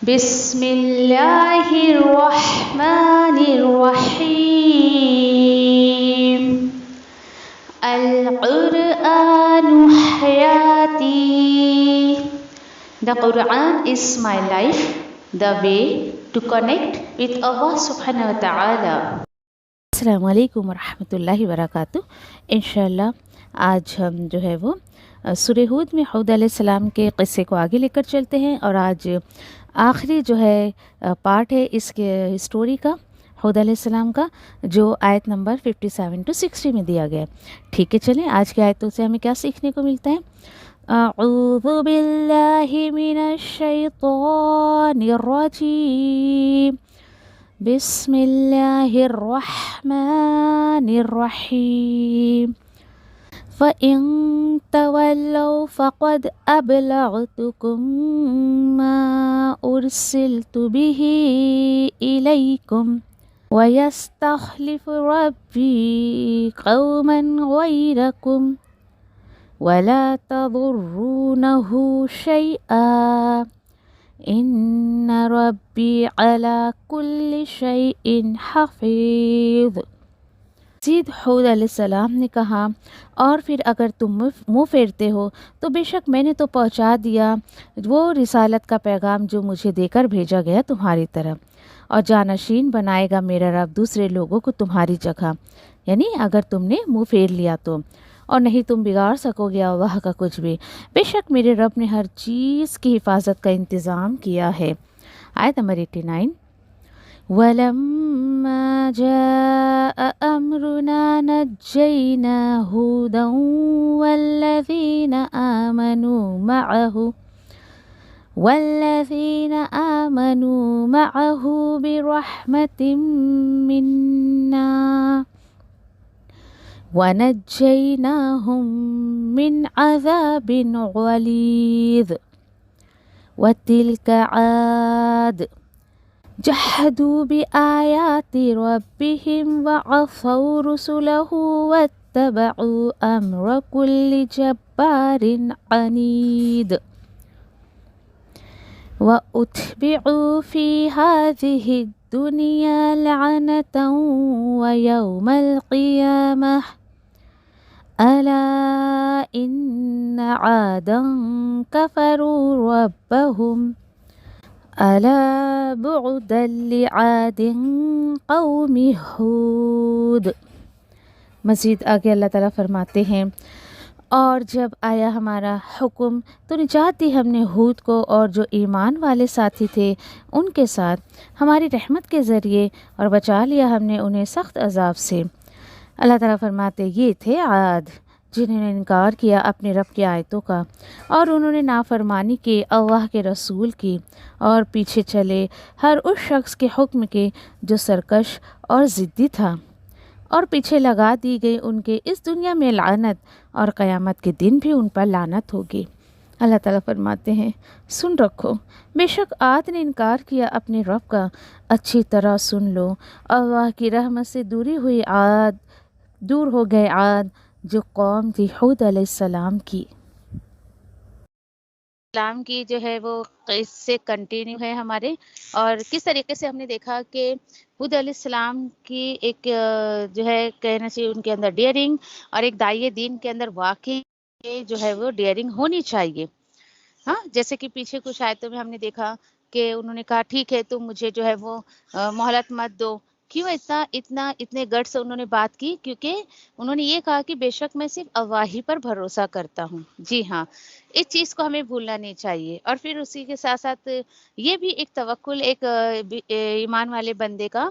بسم اللہ الرحمن الرحیم القرآن حیاتی. The Quran is my life, the way to connect with Allah subhanahu wa ta'ala. السلام علیکم ورحمۃ اللہ وبرکاتہ. انشاءاللہ آج ہم جو ہے وہ سورہ ہود میں ہود علیہ السلام کے قصے کو آگے لے کر چلتے ہیں، اور آج آخری جو ہے پارٹ ہے اس کے ہسٹوری کا، ہود علیہ السلام کا، جو آیت نمبر 57 to 60 میں دیا گیا ہے. ٹھیک ہے، چلیں آج کی آیتوں سے ہمیں کیا سیکھنے کو ملتا ہے. اعوذ باللہ من الشیطان الرجیم، بسم اللہ الرحمن الرحیم. فَإِن تَوَلَّوْا فَقَدْ أَبْلَغْتُكُم مَّا أُرْسِلْتُ بِهِ إِلَيْكُمْ وَيَسْتَخْلِفُ رَبِّي قَوْمًا غَيْرَكُمْ وَلَا تَضُرُّونَهُ شَيْئًا ان ربی علی کل شیء حفیظ. مزید ہود علیہ السلام نے کہا، اور پھر اگر تم منہ پھیرتے ہو تو بے شک میں نے تو پہنچا دیا وہ رسالت کا پیغام جو مجھے دے کر بھیجا گیا تمہاری طرف، اور جانشین بنائے گا میرا رب دوسرے لوگوں کو تمہاری جگہ، یعنی اگر تم نے منہ پھیر لیا تو، اور نہیں تم بگاڑ سکو گے اللہ کا کچھ بھی. بے شک میرے رب نے ہر چیز کی حفاظت کا انتظام کیا ہے. آیت نمبر 89. وَلَمَّا جَاءَ أَمْرُنَا نَجَّيْنَا هُودًا وَالَّذِينَ آمَنُوا مَعَهُ بِرَحْمَةٍ مِّنَّا وَنَجَّيْنَاهُم مِّنْ عَذَابٍ غَلِيظٍ. وَتِلْكَ عَادٌ جَحَدُوا بِآيَاتِ رَبِّهِمْ وَعَصَوْا رُسُلَهُ وَاتَّبَعُوا أَمْرَ كُلِّ جَبَّارٍ عَنِيدٍ. وَأُتْبِعُوا فِي هَٰذِهِ الدُّنْيَا لَعْنَةً وَيَوْمَ الْقِيَامَةِ أَلَا إِنَّ عَادًا كَفَرُوا رَبَّهُمْ أَلَا بُعْدًا لِعَادٍ قَوْمِ ہود. مزید آگے اللہ تعالیٰ فرماتے ہیں، اور جب آیا ہمارا حکم تو نجات دی ہم نے ہود کو اور جو ایمان والے ساتھی تھے ان کے ساتھ ہماری رحمت کے ذریعے، اور بچا لیا ہم نے انہیں سخت عذاب سے. اللہ تعالیٰ فرماتے یہ تھے عاد جنہوں نے انکار کیا اپنے رب کی آیتوں کا، اور انہوں نے نافرمانی کی اللہ کے رسول کی، اور پیچھے چلے ہر اس شخص کے حکم کے جو سرکش اور ضدی تھا، اور پیچھے لگا دی گئی ان کے اس دنیا میں لعنت، اور قیامت کے دن بھی ان پر لعنت ہوگی. اللہ تعالیٰ فرماتے ہیں سن رکھو، بے شک عاد نے انکار کیا اپنے رب کا، اچھی طرح سن لو، اللہ کی رحمت سے دور ہو گئے عاد جو قوم تھی ہود علیہ السلام کی. اسلام کی جو ہے وہ قصے کنٹینیو ہے ہمارے، اور کس طریقے سے ہم نے دیکھا کہ ہود علیہ السلام کی ایک جو ہے کہنا چاہیے ان کے اندر ڈیئرنگ، اور ایک داعیہ دین کے اندر واقعی جو ہے وہ ڈیئرنگ ہونی چاہیے. ہاں، جیسے کہ پیچھے کچھ آیتوں میں ہم نے دیکھا کہ انہوں نے کہا ٹھیک ہے تم مجھے جو ہے وہ مہلت مت دو. کیوں اتنے گٹ سے انہوں نے بات کی؟ کیونکہ انہوں نے یہ کہا کہ بے شک میں صرف اللہ ہی پر بھروسہ کرتا ہوں. جی ہاں، اس چیز کو ہمیں بھولنا نہیں چاہیے. اور پھر اسی کے ساتھ ساتھ یہ بھی ایک توکل ایک ایمان والے بندے کا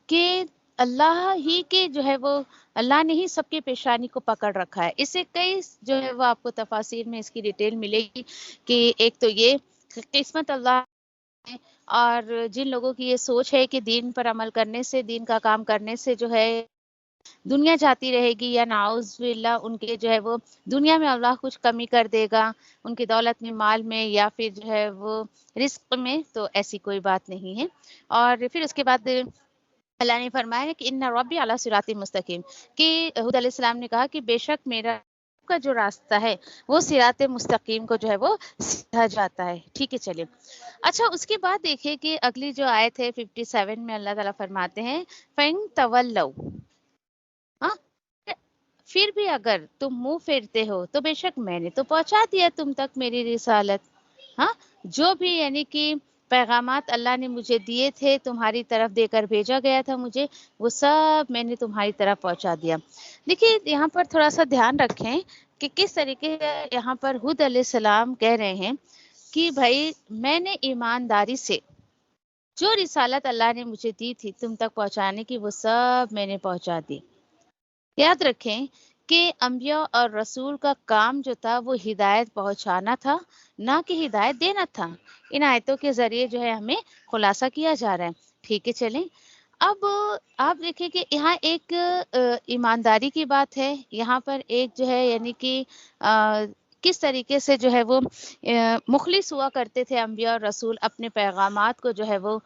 کہ اللہ ہی کے جو ہے وہ اللہ نے ہی سب کے پیشانی کو پکڑ رکھا ہے. اس سے کئی جو ہے وہ آپ کو تفاسیر میں اس کی ڈیٹیل ملے گی کہ ایک تو یہ قسمت اللہ ہے، اور جن لوگوں کی یہ سوچ ہے کہ دین پر عمل کرنے سے، دین کا کام کرنے سے جو ہے دنیا جاتی رہے گی، یا نعوذ باللہ ان کے جو ہے وہ دنیا میں اللہ کچھ کمی کر دے گا ان کی دولت میں، مال میں، یا پھر جو ہے وہ رزق میں، تو ایسی کوئی بات نہیں ہے. اور پھر اس کے بعد اللہ نے فرمایا کہ ان ربی علی صراط مستقیم، کہ ہود علیہ السلام نے کہا کہ بے شک میرا کا جو راستہ ہے وہ صراط مستقیم کو جو ہے وہ سیدھا جاتا ہے. ٹھیک ہے چلیے. اچھا اس کے بعد دیکھیں کہ اگلی جو آیت ہے 57 میں اللہ تعالیٰ فرماتے ہیں فَإِن تَوَلَّوْا، ہاں پھر بھی اگر تم منہ پھیرتے ہو تو بے شک میں نے تو پہنچا دیا تم تک میری رسالت. ہاں جو بھی یعنی کہ پیغامات اللہ نے مجھے دیے تھے تمہاری طرف دے کر بھیجا گیا تھا مجھے، وہ سب میں نے تمہاری طرف پہنچا دیا. دیکھیے یہاں پر تھوڑا سا دھیان رکھیں کہ کس طریقے سے یہاں پر ہود علیہ السلام کہہ رہے ہیں کہ بھائی میں نے ایمانداری سے جو رسالت اللہ نے مجھے دی تھی تم تک پہنچانے کی وہ سب میں نے پہنچا دی. یاد رکھیں کہ انبیاء اور رسول کا کام جو تھا وہ ہدایت پہنچانا تھا، نہ کہ ہدایت دینا تھا. ان آیتوں کے ذریعے جو ہے ہمیں خلاصہ کیا جا رہا ہے. ٹھیک ہے چلیں. اب آپ دیکھیں کہ یہاں ایک ایمانداری کی بات ہے، یہاں پر ایک جو ہے یعنی کہ کس طریقے سے جو ہے وہ مخلص ہوا کرتے تھے انبیاء اور رسول اپنے پیغامات کو جو ہے وہ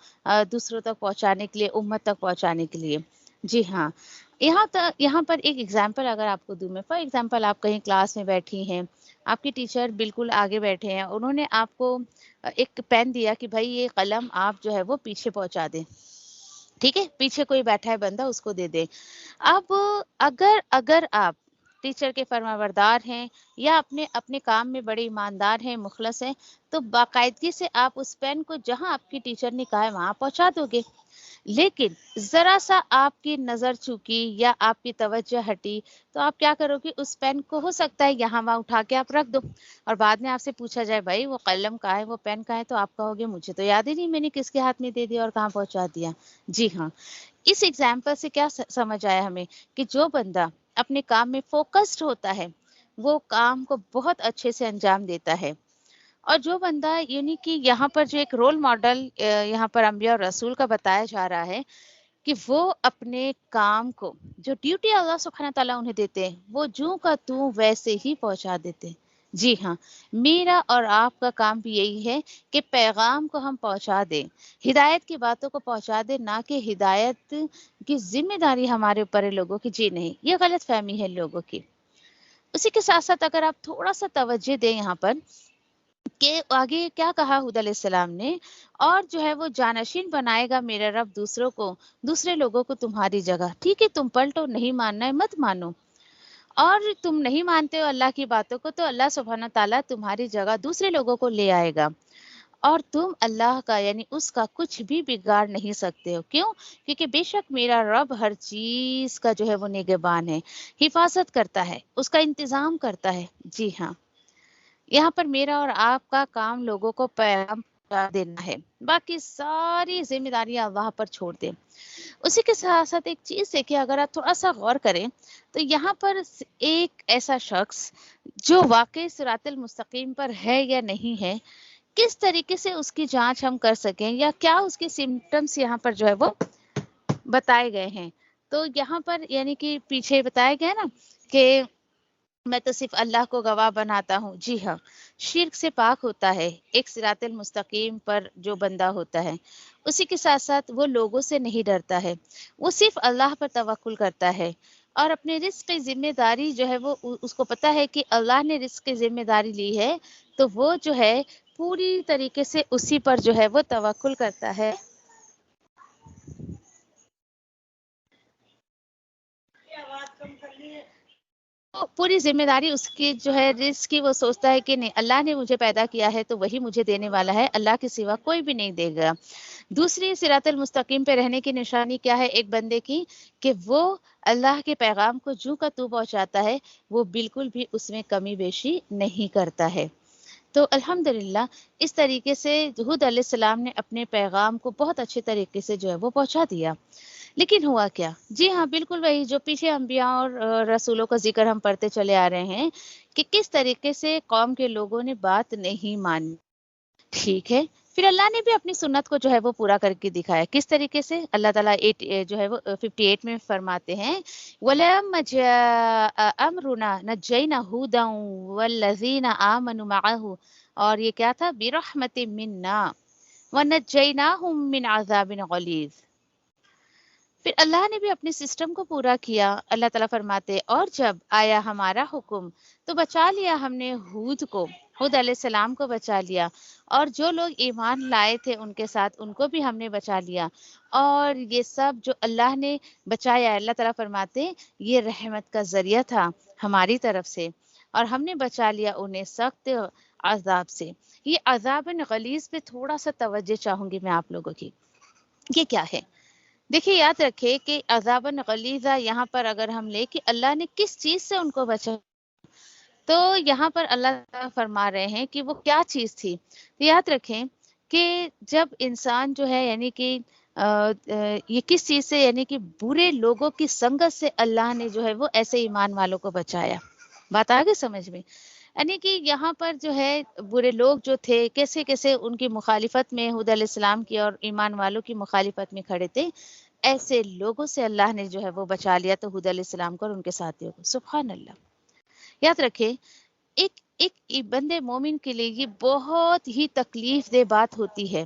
دوسروں تک پہنچانے کے لیے، امت تک پہنچانے کے لیے. جی ہاں یہاں پر ایک ایگزامپل اگر آپ کو دوں میں، فار ایگزامپل آپ کہیں کلاس میں بیٹھی ہیں، آپ کی ٹیچر بالکل آگے بیٹھے ہیں، انہوں نے آپ کو ایک پین دیا کہ بھائی یہ قلم آپ جو ہے وہ پیچھے پہنچا دیں. ٹھیک ہے، پیچھے کوئی بیٹھا ہے بندہ اس کو دے دیں. اب اگر آپ ٹیچر کے فرمانبردار ہیں یا اپنے کام میں بڑے ایماندار ہیں، مخلص ہیں، تو باقاعدگی سے آپ اس پین کو جہاں آپ کی ٹیچر نے کہا ہے وہاں پہنچا دو گے. لیکن ذرا سا آپ کی نظر چوکی یا آپ کی توجہ ہٹی تو آپ کیا کرو گے، اس پین کو ہو سکتا ہے یہاں وہاں اٹھا کے آپ رکھ دو، اور بعد میں آپ سے پوچھا جائے بھائی وہ قلم کہاں ہے، وہ پین کہاں ہے، تو آپ کہو گے مجھے تو یاد ہی نہیں میں نے کس کے ہاتھ میں دے دیا اور کہاں پہنچا دیا. جی ہاں، اس ایگزامپل سے کیا سمجھ آیا ہمیں کہ جو بندہ اپنے کام میں فوکسڈ ہوتا ہے وہ کام کو بہت اچھے سے انجام دیتا ہے. اور جو بندہ یعنی کہ یہاں پر جو ایک رول ماڈل یہاں پر انبیاء اور رسول کا بتایا جا رہا ہے کہ وہ اپنے کام کو جو ڈیوٹی اللہ سبحانہ تعالیٰ انہیں دیتے ہیں وہ جوں کا توں ویسے ہی پہنچا دیتے ہیں. جی ہاں، میرا اور آپ کا کام بھی یہی ہے کہ پیغام کو ہم پہنچا دیں، ہدایت کی باتوں کو پہنچا دیں، نہ کہ ہدایت کی ذمہ داری ہمارے اوپر ہے لوگوں کی. جی نہیں، یہ غلط فہمی ہے لوگوں کی. اسی کے ساتھ ساتھ اگر آپ تھوڑا سا توجہ دیں یہاں پر کہ آگے کیا کہا ہود علیہ السلام نے، اور جو ہے وہ جانشین بنائے گا میرا رب دوسروں کو، دوسرے لوگوں کو تمہاری جگہ. ٹھیک ہے، تم پلٹو، نہیں ماننا ہے مت مانو، اور تم نہیں مانتے ہو اللہ کی باتوں کو تو اللہ سبحانہ تعالیٰ تمہاری جگہ دوسرے لوگوں کو لے آئے گا، اور تم اللہ کا یعنی اس کا کچھ بھی بگاڑ نہیں سکتے ہو. کیوں؟ کیونکہ بے شک میرا رب ہر چیز کا جو ہے وہ نگہبان ہے، حفاظت کرتا ہے، اس کا انتظام کرتا ہے. جی ہاں، یہاں پر میرا اور آپ کا کام لوگوں کو پیغام پہنچا دینا ہے، باقی ساری ذمہ داریاں اللہ پر چھوڑ دیں. اسی کے ساتھ ساتھ ایک چیز ہے کہ اگر آپ تھوڑا سا غور کریں تو یہاں پر ایک ایسا شخص جو واقعی صراط المستقیم پر ہے یا نہیں ہے، کس طریقے سے اس کی جانچ ہم کر سکیں، یا کیا اس کے سمٹمز یہاں پر جو ہے وہ بتائے گئے ہیں. تو یہاں پر یعنی کہ پیچھے بتایا گیا نا کہ میں تو صرف اللہ کو گواہ بناتا ہوں. جی ہاں، شرک سے پاک ہوتا ہے ایک صراط المستقیم پر جو بندہ ہوتا ہے. اسی کے ساتھ ساتھ وہ لوگوں سے نہیں ڈرتا ہے، وہ صرف اللہ پر توکل کرتا ہے، اور اپنے رزق کی ذمہ داری جو ہے وہ اس کو پتا ہے کہ اللہ نے رزق کی ذمہ داری لی ہے، تو وہ جو ہے پوری طریقے سے اسی پر جو ہے وہ توکل کرتا ہے. پوری ذمہ داری اس کی جو ہے رزق کی، وہ سوچتا ہے کہ نہیں اللہ نے مجھے پیدا کیا ہے تو وہی مجھے دینے والا ہے، اللہ کے سوا کوئی بھی نہیں دے گا. دوسری صراط المستقیم پہ رہنے کی نشانی کیا ہے ایک بندے کی، کہ وہ اللہ کے پیغام کو جو کا تو پہنچاتا ہے، وہ بالکل بھی اس میں کمی بیشی نہیں کرتا ہے. تو الحمدللہ اس طریقے سے ہود علیہ السلام نے اپنے پیغام کو بہت اچھے طریقے سے جو ہے وہ پہنچا دیا. لیکن ہوا کیا؟ جی ہاں، بالکل وہی جو پیچھے انبیاء اور رسولوں کا ذکر ہم پڑھتے چلے آ رہے ہیں کہ کس طریقے سے قوم کے لوگوں نے بات نہیں مانی. ٹھیک ہے، پھر اللہ نے بھی اپنی سنت کو جو ہے وہ پورا کر کے دکھایا. کس طریقے سے؟ اللہ تعالیٰ جو ہے وہ 58 میں فرماتے ہیں وَلَمَّا جَاءَ أَمْرُنَا نَجَّيْنَا هُودًا وَالَّذِينَ آمَنُوا مَعَهُ، اور یہ کیا تھا؟ بِرَحْمَةٍ مِنَّا وَنَجَّيْنَاهُمْ مِنْ عَذَابٍ غَلِيظٍ. پھر اللہ نے بھی اپنے سسٹم کو پورا کیا. اللہ تعالیٰ فرماتے اور جب آیا ہمارا حکم تو بچا لیا ہم نے ہود علیہ السلام کو بچا لیا, اور جو لوگ ایمان لائے تھے ان کے ساتھ ان کو بھی ہم نے بچا لیا. اور یہ سب جو اللہ نے بچایا, اللہ تعالیٰ فرماتے یہ رحمت کا ذریعہ تھا ہماری طرف سے, اور ہم نے بچا لیا انہیں سخت عذاب سے. یہ عذاب غلیظ پہ تھوڑا سا توجہ چاہوں گی میں آپ لوگوں کی. یہ کیا ہے؟ دیکھیے یاد رکھے کہ عذاباً غلیظہ یہاں پر اگر ہم لے کہ اللہ نے کس چیز سے ان کو بچا, تو یہاں پر اللہ تعالیٰ فرما رہے ہیں کہ وہ کیا چیز تھی. تو یاد رکھیں کہ جب انسان جو ہے یعنی کہ یہ کس چیز سے, یعنی کہ برے لوگوں کی سنگت سے اللہ نے جو ہے وہ ایسے ایمان والوں کو بچایا. بات آگے سمجھ میں, یعنی کہ یہاں پر جو ہے برے لوگ جو تھے کیسے کیسے ان کی مخالفت میں ہود علیہ السلام کی اور ایمان والوں کی مخالفت میں کھڑے تھے, ایسے لوگوں سے اللہ نے جو ہے وہ بچا لیا تو ہود علیہ السلام کو اور ان کے ساتھیوں کو. سبحان اللہ. یاد رکھے ایک بندے مومن کے لیے یہ بہت ہی تکلیف دہ بات ہوتی ہے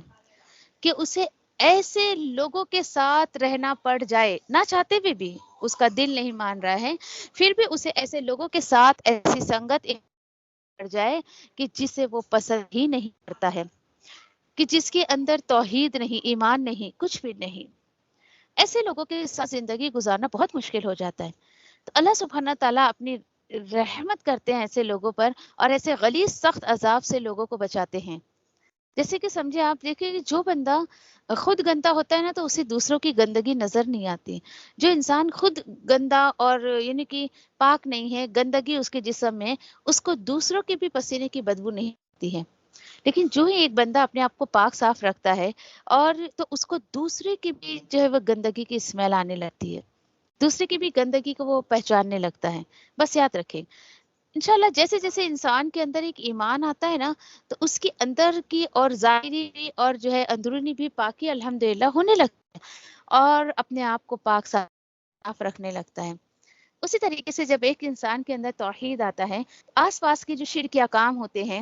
کہ اسے ایسے لوگوں کے ساتھ رہنا پڑ جائے, نہ چاہتے ہوئے بھی اس کا دل نہیں مان رہا ہے, پھر بھی اسے ایسے لوگوں کے ساتھ ایسی سنگت پڑ جائے کہ جسے وہ پسند ہی نہیں کرتا ہے, کہ جس کے اندر توحید نہیں, ایمان نہیں, کچھ بھی نہیں. ایسے لوگوں کے ساتھ زندگی گزارنا بہت مشکل ہو جاتا ہے. تو اللہ سبحانہ تعالیٰ اپنی رحمت کرتے ہیں ایسے لوگوں پر, اور ایسے غلیظ سخت عذاب سے لوگوں کو بچاتے ہیں. جیسے کہ سمجھے آپ, دیکھیں کہ جو بندہ خود گندا ہوتا ہے نا تو اسے دوسروں کی گندگی نظر نہیں آتی. جو انسان خود گندا اور یعنی کہ پاک نہیں ہے, گندگی اس کے جسم میں, اس کو دوسروں کے بھی پسینے کی بدبو نہیں آتی ہے. لیکن جو ہی ایک بندہ اپنے آپ کو پاک صاف رکھتا ہے اور تو اس کو دوسرے کی بھی جو ہے وہ گندگی کی اسمیل آنے لگتی ہے, دوسرے کی بھی گندگی کو وہ پہچاننے لگتا ہے. بس یاد رکھیں انشاءاللہ جیسے جیسے انسان کے اندر ایک ایمان آتا ہے نا تو اس کی اندر کی اور ظاہری بھی اور جو ہے اندرونی بھی پاکی الحمدللہ ہونے لگتا ہے, اور اپنے آپ کو پاک صاف رکھنے لگتا ہے. اسی طریقے سے جب ایک انسان کے اندر توحید آتا ہے, آس پاس کے جو شرکیہ کام ہوتے ہیں,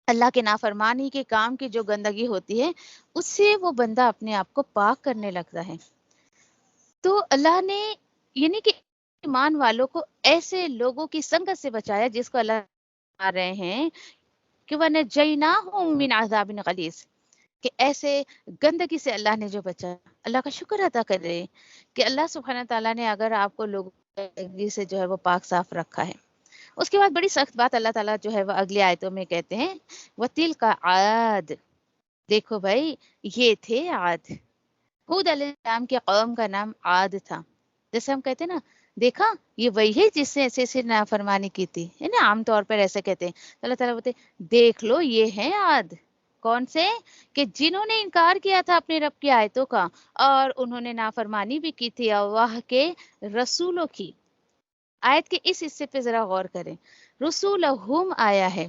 اللہ کے نافرمانی کے کام کی جو گندگی ہوتی ہے, اس سے وہ بندہ اپنے آپ کو پاک کرنے لگتا ہے. تو اللہ نے یعنی کہ ایمان والوں کو ایسے لوگوں کی سنگت سے بچایا جس کو اللہ آ رہے ہیں کہ وَنَجَّيْنَاهُم مِّنْ عَذَابٍ غَلِيظٍ, کہ ایسے گندگی سے اللہ نے جو بچایا. اللہ کا شکر ادا کر رہے کہ اللہ سبحانہ تعالیٰ نے اگر آپ کو لوگوں کی گندگی سے جو ہے وہ پاک صاف رکھا ہے. اس کے بعد بڑی سخت بات اللہ تعالیٰ جو ہے وہ اگلی آیتوں میں کہتے ہیں, وَتِلْكَ عَادٍ, دیکھو بھائی یہ تھے عاد. ہود علیہ السلام کے قوم کا نام عاد تھا. جیسے ہم کہتے ہیں نا, دیکھا یہ وہی ہے جس نے ایسے ایسے نافرمانی کی تھی, ہے نا, عام طور پر ایسے کہتے ہیں. اللہ تعالیٰ بولتے دیکھ لو یہ ہیں عاد. کون سے؟ کہ جنہوں نے انکار کیا تھا اپنے رب کی آیتوں کا, اور انہوں نے نافرمانی بھی کی تھی اللہ کے رسولوں کی. آیت کے اس حصے پہ ذرا غور کریں, رسولہم آیا ہے,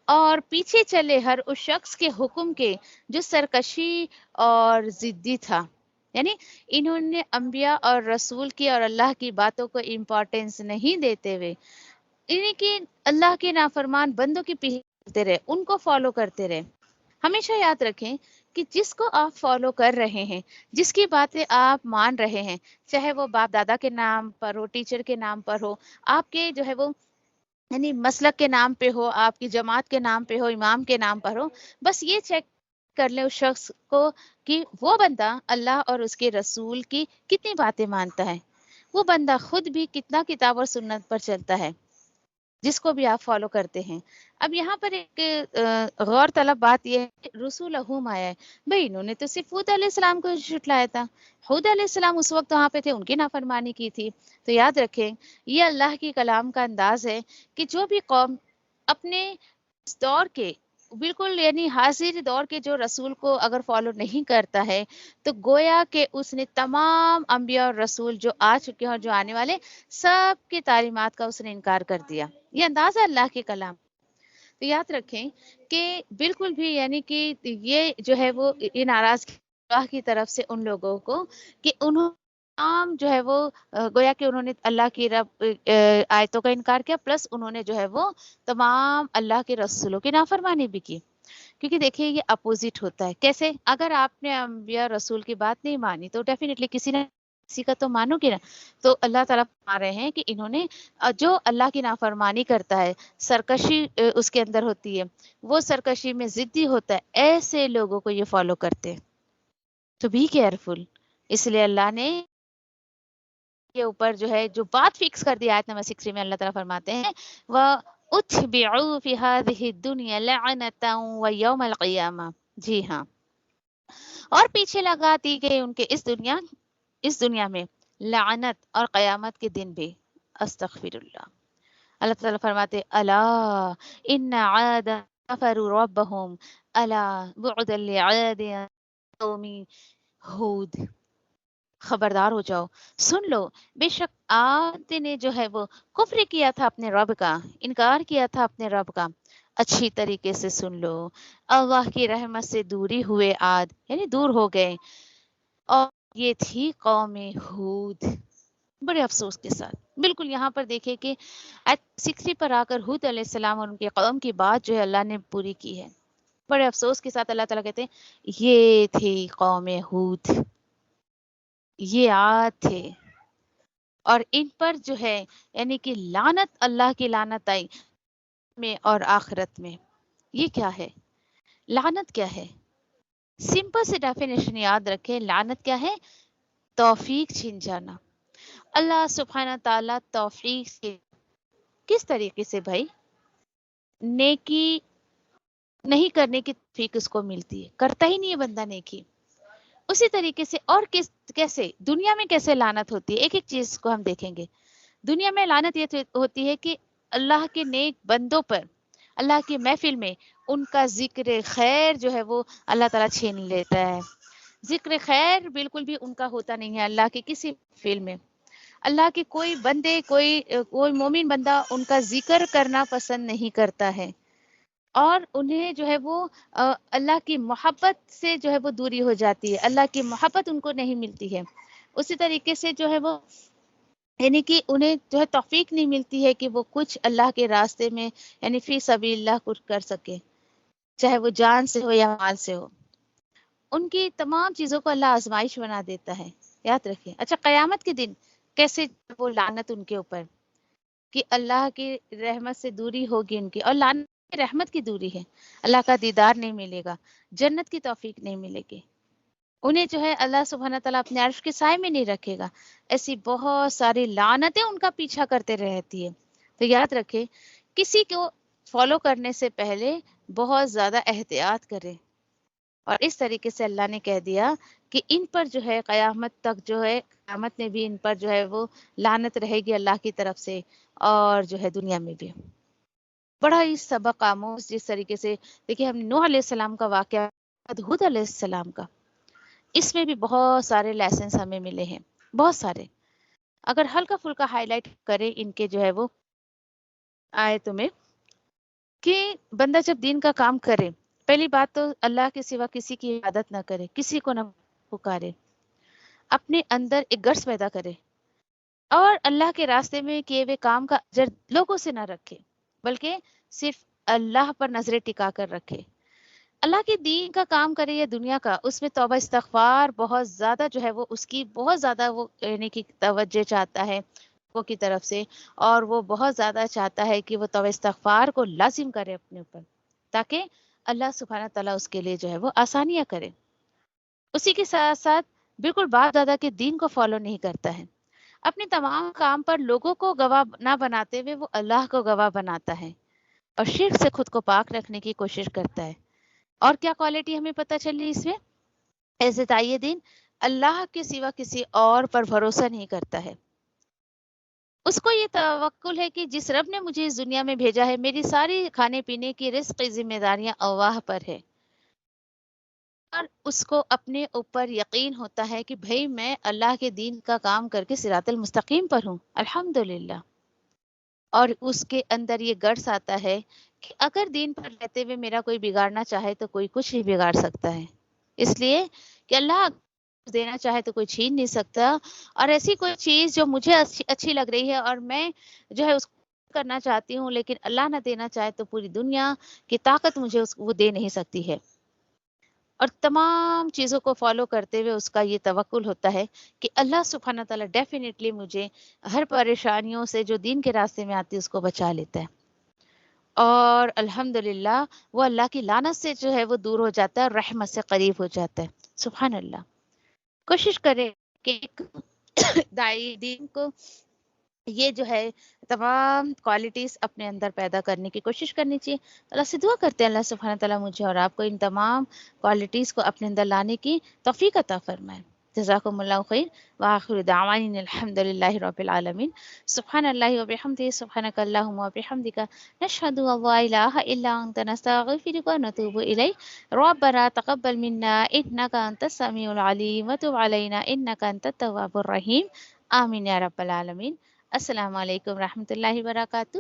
اور پیچھے چلے ہر اس شخص کے حکم کے جو سرکشی اور ضدی تھا. یعنی انہوں نے انبیاء اور رسول کی اور اللہ کی باتوں کو امپورٹنس نہیں دیتے ہوئے, یعنی کہ اللہ کے نافرمان بندوں کی پیچھے چلتے رہے, ان کو فالو کرتے رہے. ہمیشہ یاد رکھیں کہ جس کو آپ فالو کر رہے ہیں, جس کی باتیں آپ مان رہے ہیں, چاہے وہ باپ دادا کے نام پر ہو, ٹیچر کے نام پر ہو, آپ کے جو ہے وہ یعنی مسلک کے نام پہ ہو, آپ کی جماعت کے نام پہ ہو, امام کے نام پر ہو, بس یہ چیک کر لیں اس شخص کو کہ وہ بندہ اللہ اور اس کے رسول کی کتنی باتیں مانتا ہے, وہ بندہ خود بھی کتنا کتاب اور سنت پر چلتا ہے جس کو بھی آپ فالو کرتے ہیں. اب یہاں پر ایک غور طلب بات یہ ہے کہ رسولہم آیا ہے. بھئی انہوں نے تو صرف ہود علیہ السلام کو جھٹلایا تھا, ہود علیہ السلام اس وقت وہاں پہ تھے, ان کی نافرمانی کی تھی. تو یاد رکھیں یہ اللہ کی کلام کا انداز ہے کہ جو بھی قوم اپنے اس دور کے بالکل یعنی حاضر دور کے جو رسول کو اگر فالو نہیں کرتا ہے تو گویا کہ اس نے تمام انبیاء اور رسول جو آ چکے ہیں اور جو آنے والے سب کی تعلیمات کا اس نے انکار کر دیا. یہ انداز ہے اللہ کے کلام. تو یاد رکھیں کہ بالکل بھی یعنی کہ یہ جو ہے وہ یہ ناراضگی اللہ کی طرف سے ان لوگوں کو کہ انہوں تمام جو ہے وہ گویا کہ انہوں نے اللہ کی رب آیتوں کا انکار کیا, پلس انہوں نے جو ہے وہ تمام اللہ کے رسولوں کی نافرمانی بھی کی. کیونکہ دیکھیے یہ اپوزٹ ہوتا ہے. کیسے؟ اگر آپ نے انبیاء رسول کی بات نہیں مانی تو ڈیفینیٹلی کسی کا تو مانو گے نا. تو اللہ تعالیٰ فرما رہے ہیں کہ انہوں نے جو اللہ کی نافرمانی کرتا ہے، سرکشی اس کے اندر ہوتی ہے، وہ سرکشی میں ضدی ہوتا ہے، ایسے لوگوں کو یہ فالو کرتے ہیں. تو بی کیئرفل. اس لیے اللہ نے کے اوپر جو ہے جو بات فکس کر دی آیت نمبر 63 میں، اللہ تعالیٰ فرماتے ہیں وَأُتْبِعُوا فِي هَذِهِ الدُّنْيَا لَعْنَةً وَيَوْمَ الْقِيَامَةِ. جی ہاں، اور پیچھے لگا دی گئی ان کے اس دنیا میں لعنت اور قیامت کے دن بھی. استغفر اللہ. اللہ تعالیٰ فرماتے الا ان عاد كفروا ربهم الا بعدا لعاد قوم ہود. خبردار ہو جاؤ، سن لو، بے شک عاد نے جو ہے وہ کفر کیا تھا اپنے رب کا، انکار کیا تھا اپنے رب کا. اچھی طریقے سے سن لو، اللہ کی رحمت سے دوری ہوئے عاد، یعنی دور ہو گئے. اور یہ تھی قوم ہود. بڑے افسوس کے ساتھ بالکل یہاں پر دیکھیں کہ 60 پر آ کر ہود علیہ السلام اور ان کے قوم کی بات جو ہے اللہ نے پوری کی ہے. بڑے افسوس کے ساتھ اللہ تعالیٰ کہتے ہیں یہ تھی قوم ہود، یہ عاد تھے، اور ان پر جو ہے یعنی کہ لعنت، اللہ کی لعنت آئی میں اور آخرت میں. یہ کیا ہے؟ لعنت کیا ہے؟ سمپل سے ڈیفینیشن یاد رکھیں. لعنت کیا ہے؟ توفیق چھین جانا. اللہ سبحانہ تعالیٰ توفیق سے کس طریقے سے بھائی نیکی نہیں کرنے کی توفیق اس کو ملتی ہے، کرتا ہی نہیں ہے بندہ نیکی. اسی طریقے سے اور کیسے دنیا میں کیسے لعنت ہوتی ہے، ایک ایک چیز کو ہم دیکھیں گے. دنیا میں لعنت یہ ہوتی ہے کہ اللہ کے نیک بندوں پر، اللہ کی محفل میں ان کا ذکر خیر جو ہے وہ اللہ تعالیٰ چھین لیتا ہے. ذکر خیر بالکل بھی ان کا ہوتا نہیں ہے اللہ کی کسی محفل میں. اللہ کے کوئی بندے، کوئی مومن بندہ ان کا ذکر کرنا پسند نہیں کرتا ہے، اور انہیں جو ہے وہ اللہ کی محبت سے جو ہے وہ دوری ہو جاتی ہے، اللہ کی محبت ان کو نہیں ملتی ہے. اسی طریقے سے جو ہے وہ یعنی کہ انہیں جو ہے توفیق نہیں ملتی ہے کہ وہ کچھ اللہ کے راستے میں یعنی فی سبیل اللہ کچھ کر سکے، چاہے وہ جان سے ہو یا مال سے ہو. ان کی تمام چیزوں کو اللہ آزمائش بنا دیتا ہے. یاد رکھیں. اچھا، قیامت کے دن کیسے وہ لعنت ان کے اوپر کہ اللہ کی رحمت سے دوری ہوگی ان کی، اور لعنت رحمت کی دوری ہے، اللہ کا دیدار نہیں ملے گا، جنت کی توفیق نہیں ملے گی. انہیں جو ہے اللہ سبحانہ تعالیٰ اپنے عرش کے سائے میں نہیں رکھے گا. ایسی بہت ساری لعنتیں ان کا پیچھا کرتے رہتی ہے. تو یاد رکھیں، کسی کو فالو کرنے سے پہلے بہت زیادہ احتیاط کریں. اور اس طریقے سے اللہ نے کہہ دیا کہ ان پر جو ہے قیامت تک جو ہے، قیامت میں بھی ان پر جو ہے وہ لعنت رہے گی اللہ کی طرف سے، اور جو ہے دنیا میں بھی. بڑا ہی سبق آموز جس طریقے سے دیکھیے ہم نوح علیہ السلام کا واقعہ، ہود علیہ السلام کا، اس میں بھی بہت سارے لیسنز ہمیں ملے ہیں، بہت سارے. اگر ہلکا پھلکا ہائی لائٹ کریں ان کے جو ہے وہ آیتوں میں، کہ بندہ جب دین کا کام کرے، پہلی بات تو اللہ کے سوا کسی کی عبادت نہ کرے، کسی کو نہ پکارے، اپنے اندر ایک غرض پیدا کرے، اور اللہ کے راستے میں کیے ہوئے کام کا اجر لوگوں سے نہ رکھے، بلکہ صرف اللہ پر نظریں ٹکا کر رکھے. اللہ کے دین کا کام کرے یا دنیا کا، اس میں توبہ استغفار بہت زیادہ جو ہے وہ اس کی بہت زیادہ وہ یعنی کہ توجہ چاہتا ہے وہ کی طرف سے، اور وہ بہت زیادہ چاہتا ہے کہ وہ توبہ استغفار کو لازم کرے اپنے اوپر، تاکہ اللہ سبحانہ تعالیٰ اس کے لیے جو ہے وہ آسانیاں کرے. اسی کے ساتھ ساتھ بالکل باپ دادا کے دین کو فالو نہیں کرتا ہے، اپنے تمام کام پر لوگوں کو گواہ نہ بناتے ہوئے وہ اللہ کو گواہ بناتا ہے، اور شرک سے خود کو پاک رکھنے کی کوشش کرتا ہے. اور کیا کوالٹی ہمیں پتہ چلی اس میں؟ ایسے تائید دین اللہ کے سوا کسی اور پر بھروسہ نہیں کرتا ہے. اس کو یہ توکل ہے کہ جس رب نے مجھے اس دنیا میں بھیجا ہے، میری ساری کھانے پینے کی رزق کی ذمہ داریاں اللہ پر ہے، اور اس کو اپنے اوپر یقین ہوتا ہے کہ بھئی میں اللہ کے دین کا کام کر کے صراط المستقیم پر ہوں، الحمدللہ. اور اس کے اندر یہ گرس آتا ہے کہ اگر دین پر رہتے ہوئے میرا کوئی بگاڑنا چاہے تو کوئی کچھ نہیں بگاڑ سکتا ہے، اس لیے کہ اللہ دینا چاہے تو کوئی چھین نہیں سکتا. اور ایسی کوئی چیز جو مجھے اچھی لگ رہی ہے اور میں جو ہے اس کرنا چاہتی ہوں لیکن اللہ نہ دینا چاہے تو پوری دنیا کی طاقت مجھے وہ دے نہیں سکتی ہے، اور تمام چیزوں کو فالو کرتے ہوئے اس کا یہ توکل ہوتا ہے کہ اللہ سبحانہ تعالیٰ ڈیفینیٹلی مجھے ہر پریشانیوں سے جو دین کے راستے میں آتی ہے اس کو بچا لیتا ہے، اور الحمدللہ وہ اللہ کی لعنت سے جو ہے وہ دور ہو جاتا ہے اور رحمت سے قریب ہو جاتا ہے۔ سبحان اللہ۔ کوشش کرے کہ ایک دائی دین کو یہ جو ہے تمام کوالٹیز اپنے اندر پیدا کرنے کی کوشش کرنی چاہیے۔ اللہ سے دعا کرتے ہیں اللہ سبحانہ تعالیٰ مجھے اور آپ کو ان تمام کوالٹیز کو اپنے اندر لانے کی توفیق عطا فرمائے۔ جزاکم اللہ خیر، وآخر دعوانا الحمد للہ رب العالمین۔ سبحان اللہ وبحمدہ، سبحانک اللہم وبحمدک، نشہد ان لا الہ الا انت، نستغفرک ونتوب الیک۔ ربنا تقبل منا انک انت السمیع العلیم وتب علینا انک انت التواب الرحیم۔ آمین یا رب العالمین۔ السلام علیکم ورحمۃ اللہ وبرکاتہ۔